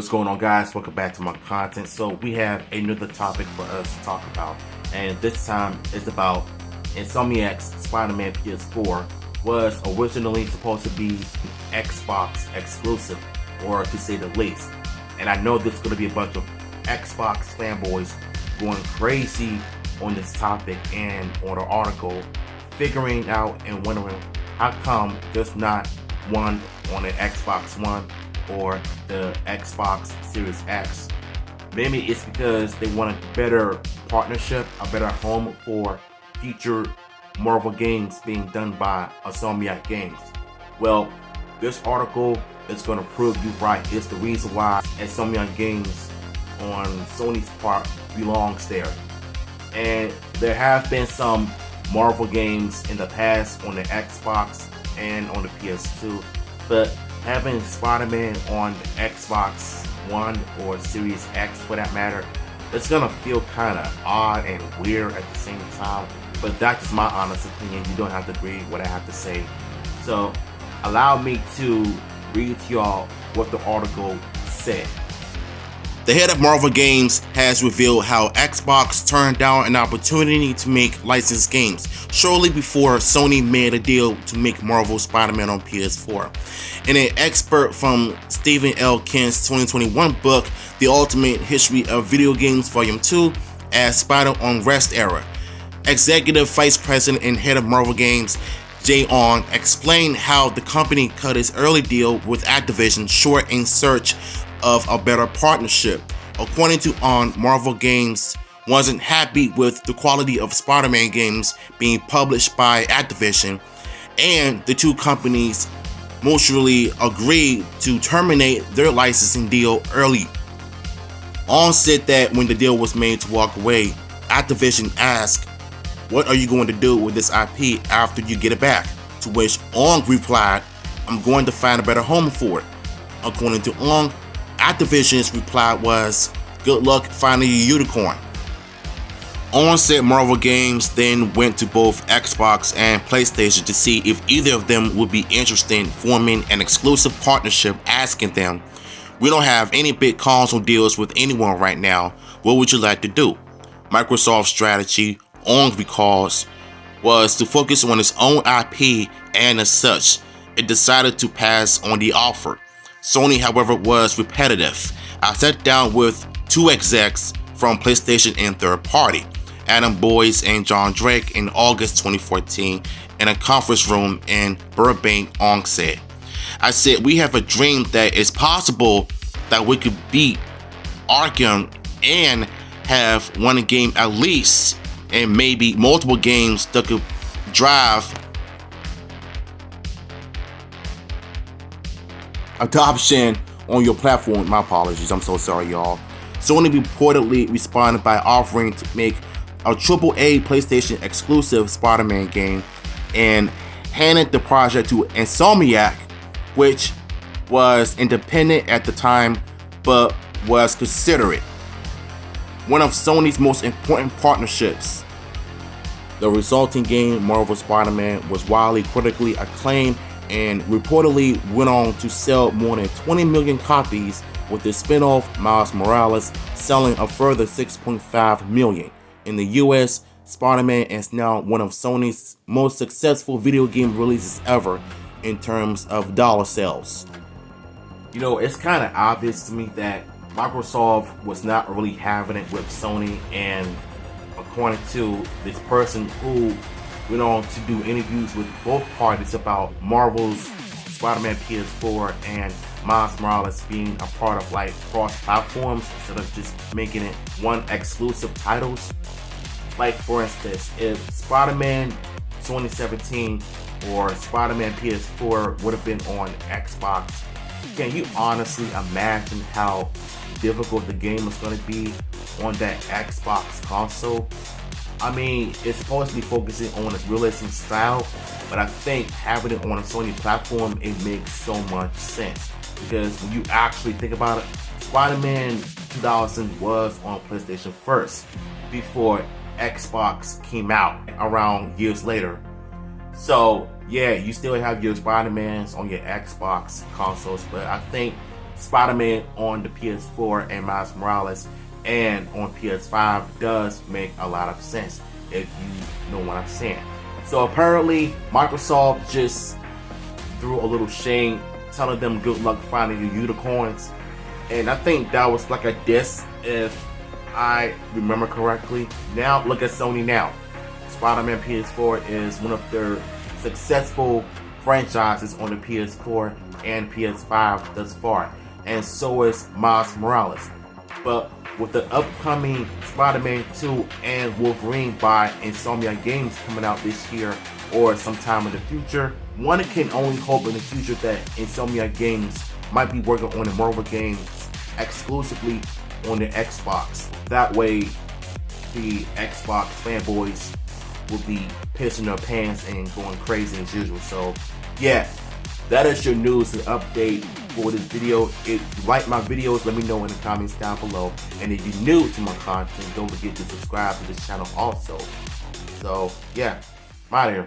What's going on, guys? Welcome back to my content. So we have another topic for us to talk about, and this time is about Insomniac's Spider-Man PS4 was originally supposed to be Xbox exclusive, or to say the least. And I know there's going to be a bunch of Xbox fanboys going crazy on this topic and on the article, figuring out and wondering how come there's not one on the Xbox One or the Xbox Series X. Maybe it's because they want a better partnership, a better home for future Marvel games being done by Insomniac Games. Well, this article is going to prove you right. It's the reason why Insomniac Games on Sony's part belongs there. And there have been some Marvel games in the past on the Xbox and on the PS2, but having Spider-Man on the Xbox One or Series X for that matter, it's gonna feel kind of odd and weird at the same time. But that's my honest opinion. You don't have to agree with what I have to say. So allow me to read to y'all what the article said. The head of Marvel Games has revealed how Xbox turned down an opportunity to make licensed games shortly before Sony made a deal to make Marvel Spider-Man on PS4. In an excerpt from Stephen L. Kent's 2021 book, The Ultimate History of Video Games Volume 2, as Spider Unrest Era, Executive Vice President and Head of Marvel Games Jay On explained how the company cut its early deal with Activision short in search of a better partnership. According to On, Marvel Games wasn't happy with the quality of Spider-Man games being published by Activision, and the two companies mutually agreed to terminate their licensing deal early. On said that when the deal was made to walk away, Activision asked, "What are you going to do with this IP after you get it back?" To which On replied, "I'm going to find a better home for it." According to On, Activision's reply was, "Good luck finding your unicorn." On said Marvel Games then went to both Xbox and PlayStation to see if either of them would be interested in forming an exclusive partnership, asking them, "We don't have any big console deals with anyone right now. What would you like to do?" Microsoft's strategy, On recalls, was to focus on its own IP, and as such, it decided to pass on the offer. Sony, however, was repetitive. I sat down with two execs from PlayStation and third party, Adam Boyce and John Drake, in August 2014 in a conference room in Burbank. On said, "I said, we have a dream that it's possible that we could beat Arkham and have one game at least, and maybe multiple games that could drive adoption on your platform." My apologies, I'm so sorry, y'all. Sony reportedly responded by offering to make a AAA PlayStation exclusive Spider-Man game and handed the project to Insomniac, which was independent at the time but was considered one of Sony's most important partnerships. The resulting game, Marvel Spider-Man, was widely critically acclaimed and reportedly went on to sell more than 20 million copies, with the spin-off Miles Morales selling a further 6.5 million. In the US, Spider-Man is now one of Sony's most successful video game releases ever in terms of dollar sales. You know, it's kind of obvious to me that Microsoft was not really having it with Sony, and according to this person who went on to do interviews with both parties about Marvel's Spider-Man PS4 and Miles Morales being a part of like cross-platforms instead of just making it one exclusive titles. Like for instance, if Spider-Man 2017 or Spider-Man PS4 would have been on Xbox, can you honestly imagine how difficult the game is going to be on that Xbox console? I mean, it's supposed to be focusing on its realistic style, but I think having it on a Sony platform, it makes so much sense. Because when you actually think about it, Spider-Man 2000 was on PlayStation first, before Xbox came out around years later. So yeah, you still have your Spider-Mans on your Xbox consoles, but I think Spider-Man on the PS4 and Miles Morales and on PS5 does make a lot of sense, if you know what I'm saying. So apparently Microsoft just threw a little shade telling them good luck finding the unicorns, and I think that was like a diss, if I remember correctly. Now look at Sony now. Spider-Man PS4 is one of their successful franchises on the PS4 and PS5 thus far, and so is Miles Morales. But with the upcoming Spider-Man 2 and Wolverine by Insomniac Games coming out this year or sometime in the future, one can only hope in the future that Insomniac Games might be working on the Marvel games exclusively on the Xbox. That way the Xbox fanboys will be pissing their pants and going crazy as usual. So yeah, that is your news and update for this video. If you like my videos, let me know in the comments down below. And if you're new to my content, don't forget to subscribe to this channel also. So yeah, I'm out of here.